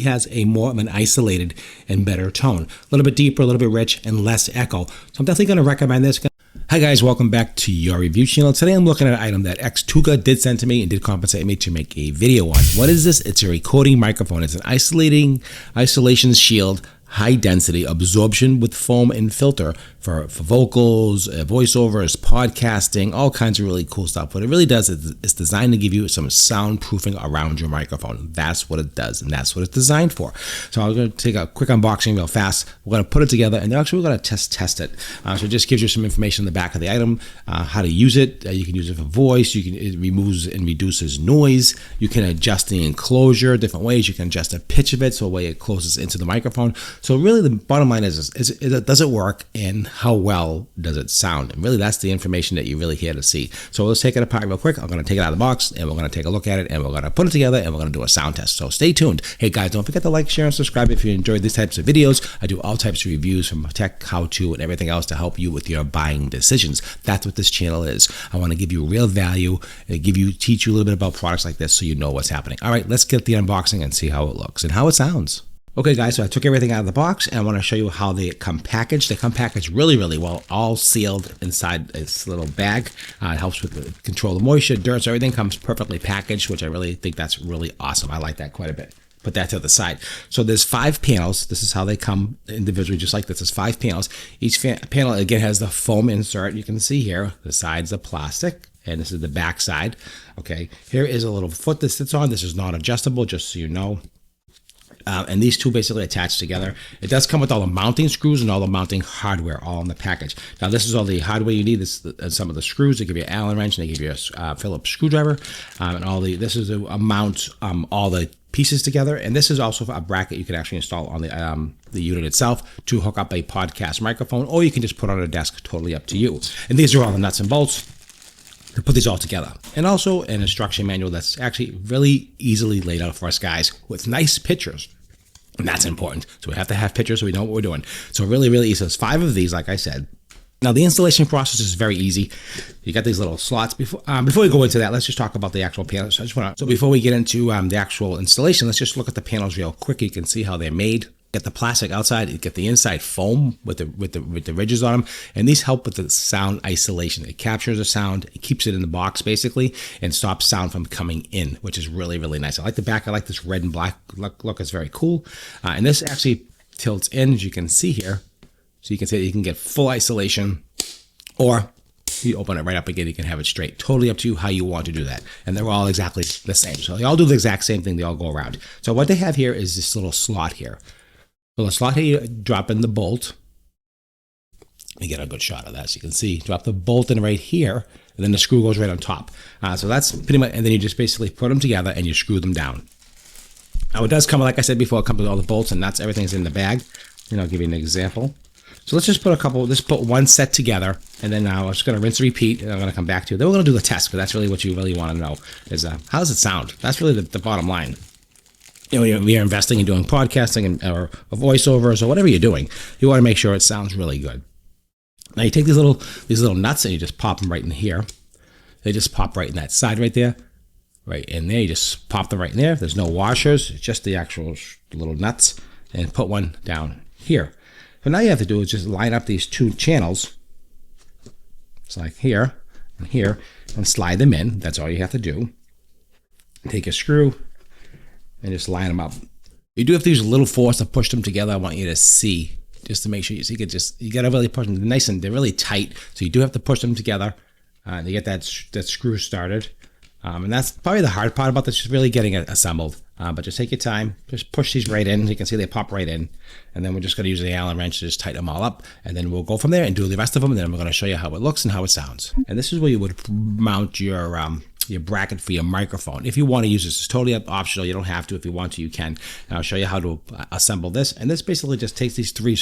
has a more of an isolated and better tone. A little bit deeper, a little bit rich, and less echo. So I'm definitely going to recommend this. Hi guys, welcome back to your review channel. Today I'm looking at an item that Xtuga did send to me and did compensate me to make a video on. What is this? It's a recording microphone. It's an isolation shield, high density absorption with foam and filter for vocals, voiceovers, podcasting, all kinds of really cool stuff. What it really does is it's designed to give you some soundproofing around your microphone. That's what it does, and that's what it's designed for. So I'm going to take a quick unboxing real fast. We're going to put it together, and actually we're going to test it. So it just gives you some information on the back of the item, how to use it. You can use it for voice. It removes and reduces noise. You can adjust the enclosure different ways. You can adjust the pitch of it so the way it closes into the microphone. So really the bottom line is does it work, and how well does it sound? And really that's the information that you're really here to see. So let's take it apart real quick. I'm going to take it out of the box, and we're going to take a look at it, and we're going to put it together, and we're going to do a sound test. So stay tuned. Hey guys, don't forget to like, share, and subscribe if you enjoyed these types of videos. I do all types of reviews from tech, how-to, and everything else to help you with your buying decisions. That's what this channel is. I want to give you real value and teach you a little bit about products like this so you know what's happening. All right, let's get the unboxing and see how it looks and how it sounds. Okay guys, so I took everything out of the box, and I want to show you how they come packaged. They come packaged really, really well, all sealed inside this little bag. It helps with control the moisture, dirt, so everything comes perfectly packaged, which I really think that's really awesome. I like that quite a bit. Put that to the side. So there's 5 panels. This is how they come individually, just like this. There's 5 panels. Each panel, again, has the foam insert. You can see here, the side's the plastic, and this is the back side. Okay, here is a little foot that sits on. This is not adjustable, just so you know. And these two basically attach together. It does come with all the mounting screws and all the mounting hardware all in the package. Now this is all the hardware you need. This some of the screws. They give you an Allen wrench, and they give you a Phillips screwdriver, and this is a mount all the pieces together. And this is also a bracket you can actually install on the unit itself to hook up a podcast microphone, or you can just put on a desk. Totally up to you. And these are all the nuts and bolts to put these all together, and also an instruction manual that's actually really easily laid out for us guys with nice pictures. And that's important. So we have to have pictures so we know what we're doing. So really, really easy. There's 5 of these, like I said. Now the installation process is very easy. You got these little slots. Before we go into that, let's just talk about the actual panels. So before we get into the actual installation, let's just look at the panels real quick. You can see how they're made. Get the plastic outside, you get the inside foam with the ridges on them, and these help with the sound isolation. It captures the sound, it keeps it in the box basically, and stops sound from coming in, which is really, really nice. I like the back. I like this red and black look. It's very cool. And this actually tilts in, as you can see here. So you can see you can get full isolation, or you open it right up again, you can have it straight. Totally up to you how you want to do that. And they're all exactly the same. So they all do the exact same thing. They all go around. So what they have here is this little slot here. So the slot here, you drop in the bolt. Let me get a good shot of that so you can see. Drop the bolt in right here, and then the screw goes right on top. So that's pretty much, and then you just basically put them together and you screw them down. Now it does come, like I said before, it comes with all the bolts and nuts. Everything's in the bag. And I'll give you an example. So let's just put put one set together, and then now I'm just going to rinse and repeat, and I'm going to come back to it. Then we're going to do the test, because that's really what you really want to know is how does it sound? That's really the bottom line. You know, you're investing in doing podcasting or voiceovers or whatever you're doing, you want to make sure it sounds really good. Now you take these little nuts and you just pop them right in here. They just pop right in that side right there, right in there. You just pop them right in there. There's no washers, it's just the actual little nuts, and put one down here. So now you have to do is just line up these 2 channels. It's like here and here, and slide them in. That's all you have to do. Take a screw and just line them up. You do have to use a little force to push them together. I want you to see, just to make sure you got to really push them nice, and they're really tight. So you do have to push them together to get that screw started. And that's probably the hard part about this, is really getting it assembled. But just take your time, just push these right in. You can see they pop right in. And then we're just going to use the Allen wrench to just tighten them all up. And then we'll go from there and do the rest of them. And then we're going to show you how it looks and how it sounds. And this is where you would mount your bracket for your microphone. If you want to use this, it's totally optional. You don't have to. If you want to, you can. And I'll show you how to assemble this. And this basically just takes these 3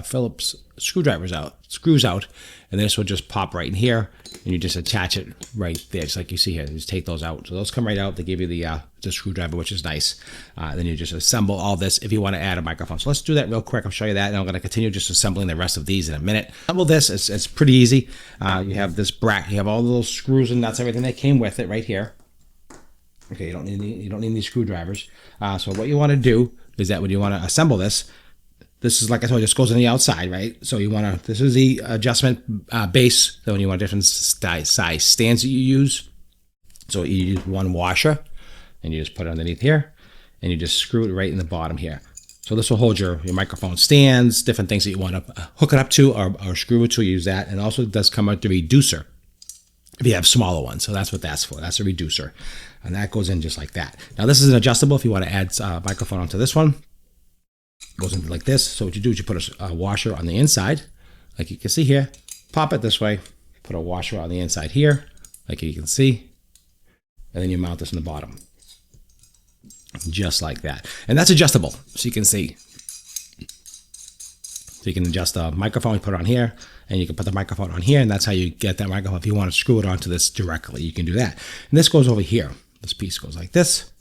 Phillips screws out, and this will just pop right in here, and you just attach it right there, just like you see here. You just take those out. So those come right out. They give you the screwdriver, which is nice. Then you just assemble all this if you want to add a microphone. So let's do that real quick. I'll show you that, and I'm going to continue just assembling the rest of these in a minute. Assemble this. It's pretty easy. You have this bracket. You have all the little screws and nuts, everything that came with it right here. Okay, you don't need these screwdrivers. So what you want to do, is that when you want to assemble this, this is, like I told you, this goes on the outside, right? So you want to, this is the adjustment base. So when you want different size stands that you use. So you use one washer and you just put it underneath here and you just screw it right in the bottom here. So this will hold your microphone stands, different things that you want to hook it up to or screw it to, use that. And also it does come with the reducer if you have smaller ones. So that's what that's for. That's a reducer. And that goes in just like that. Now this is an adjustable if you want to add a microphone onto this one. It goes into like this. So what you do is you put a washer on the inside, like you can see here. Pop it this way. Put a washer on the inside here, like you can see. And then you mount this in the bottom. Just like that. And that's adjustable, so you can see. So you can adjust the microphone, put it on here, and you can put the microphone on here, and that's how you get that microphone. If you want to screw it onto this directly, you can do that. And this goes over here. This piece goes like this,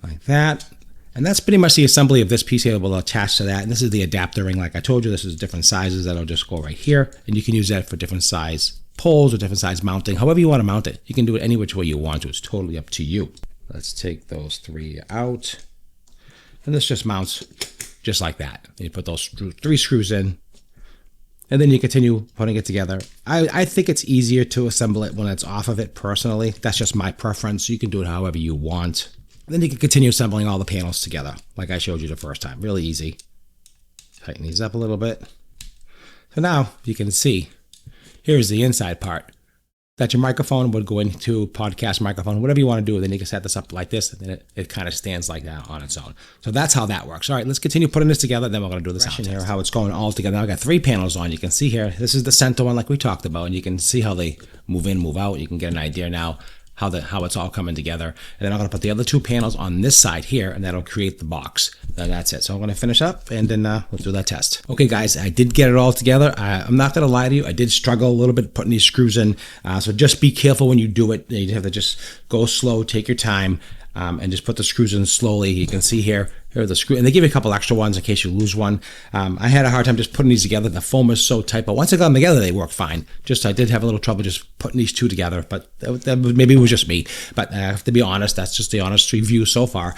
like that. And that's pretty much the assembly of this piece here. Will attach to that. And this is the adapter ring. Like I told you, this is different sizes that'll just go right here. And you can use that for different size poles or different size mounting. However you want to mount it. You can do it any which way you want to. It's totally up to you. Let's take those 3 out. And this just mounts just like that. And you put those 3 screws in. And then you continue putting it together. I think it's easier to assemble it when it's off of it personally. That's just my preference. You can do it however you want. Then you can continue assembling all the panels together, like I showed you the first time. Really easy. Tighten these up a little bit. So now you can see, here's the inside part. That your microphone would go into podcast microphone, whatever you want to do. Then you can set this up like this, and then it kind of stands like that on its own. So that's how that works. All right, let's continue putting this together. Then we're going to do the sound here, how it's going all together. Now I've got 3 panels on. You can see here, this is the center one like we talked about, and you can see how they move in, move out. You can get an idea now how it's all coming together. And then I'm going to put the other 2 panels on this side here, and that'll create the box. And that's it. So I'm going to finish up, and then we'll do that test. Okay, guys, I did get it all together. I'm not going to lie to you. I did struggle a little bit putting these screws in. So just be careful when you do it. You have to just go slow, take your time, and just put the screws in slowly. You can see here are the screw, and they give you a couple extra ones in case you lose one. I had a hard time just putting these together. The foam is so tight, but once I got them together, they work fine. Just I did have a little trouble just putting these 2 together, but maybe it was just me. But I have to be honest, that's just the honest review so far.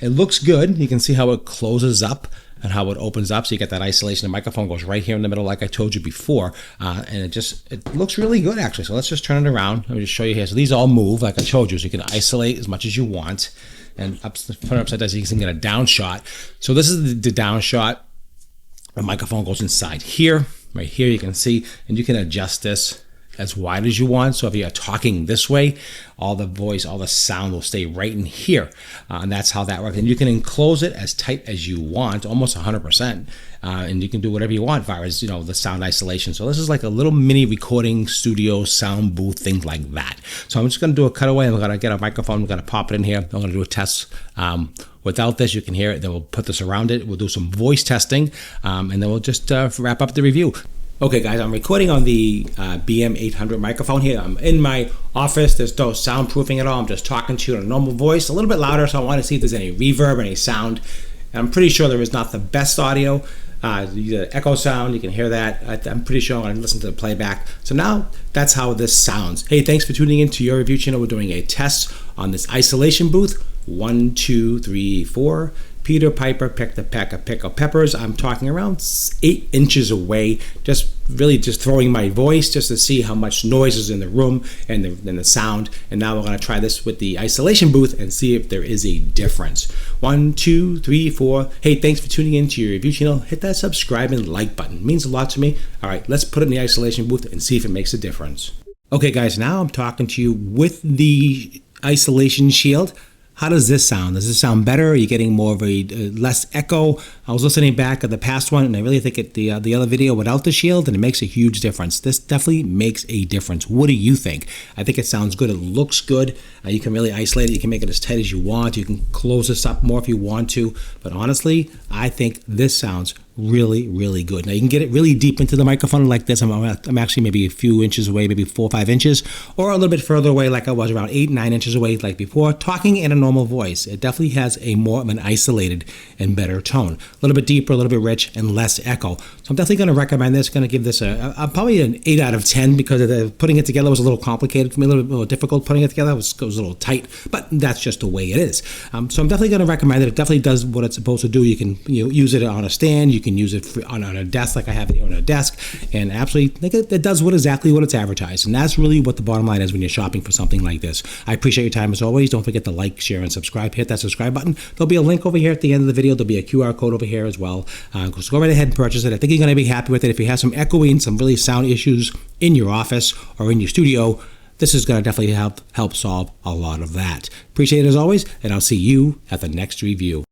It looks good. You can see how it closes up and how it opens up. So you get that isolation. The microphone goes right here in the middle, like I told you before. And it looks really good, actually. So let's just turn it around. Let me just show you here. So these all move, like I told you, so you can isolate as much as you want. And put it upside down so you can get a down shot. So this is the down shot. The microphone goes inside here. Right here you can see, and you can adjust this as wide as you want. So if you're talking this way, all the voice, all the sound will stay right in here. And that's how that works. And you can enclose it as tight as you want, almost 100%. And you can do whatever you want as far as, the sound isolation. So this is like a little mini recording studio sound booth, things like that. So I'm just going to do a cutaway. I'm going to get a microphone. We're going to pop it in here. I'm going to do a test. Without this, you can hear it. Then we'll put this around it. We'll do some voice testing. And then we'll just wrap up the review. Okay, guys, I'm recording on the BM800 microphone here. I'm in my office. There's no soundproofing at all. I'm just talking to you in a normal voice, a little bit louder, so I want to see if there's any reverb, any sound. And I'm pretty sure there is not the best audio. You get an echo sound. You can hear that. I'm pretty sure I'm going to listen to the playback. So now that's how this sounds. Hey, thanks for tuning in to your review channel. We're doing a test on this isolation booth. 1, 2, 3, 4. Peter Piper picked a peck of pickled peppers. I'm talking around 8 inches away, just throwing my voice just to see how much noise is in the room and the sound. And now we're going to try this with the isolation booth and see if there is a difference. 1, 2, 3, 4. Hey, thanks for tuning in to your review channel. Hit that subscribe and like button. It means a lot to me. All right, let's put it in the isolation booth and see if it makes a difference. Okay, guys, now I'm talking to you with the isolation shield. How does this sound? Does this sound better? Are you getting more of a less echo? I was listening back at the past one, and I really think the other video without the shield, and it makes a huge difference. This definitely makes a difference. What do you think? I think it sounds good. It looks good. You can really isolate it. You can make it as tight as you want. You can close this up more if you want to. But honestly, I think this sounds really, really good. Now you can get it really deep into the microphone like this. I'm actually maybe a few inches away, maybe 4 or 5 inches, or a little bit further away like I was, around 8, 9 inches away like before, talking in a normal voice. It definitely has a more of an isolated and better tone. A little bit deeper, a little bit rich, and less echo. So I'm definitely going to recommend this. Going to give this probably an 8 out of 10 because putting it together was a little complicated for me, a little bit more difficult putting it together. It was a little tight, but that's just the way it is. So I'm definitely going to recommend it. It definitely does what it's supposed to do. You can use it on a stand. You can use it on a desk like I have it here on a desk, and absolutely it does exactly what it's advertised. And that's really what the bottom line is when you're shopping for something like this. I appreciate your time as always. Don't forget to like, share, and subscribe. Hit that subscribe button. There'll be a link over here at the end of the video. There'll be a QR code over here as well. So go right ahead and purchase it. I think you're going to be happy with it. If you have some echoing, some really sound issues in your office or in your studio, this is going to definitely help solve a lot of that. Appreciate it as always, and I'll see you at the next review.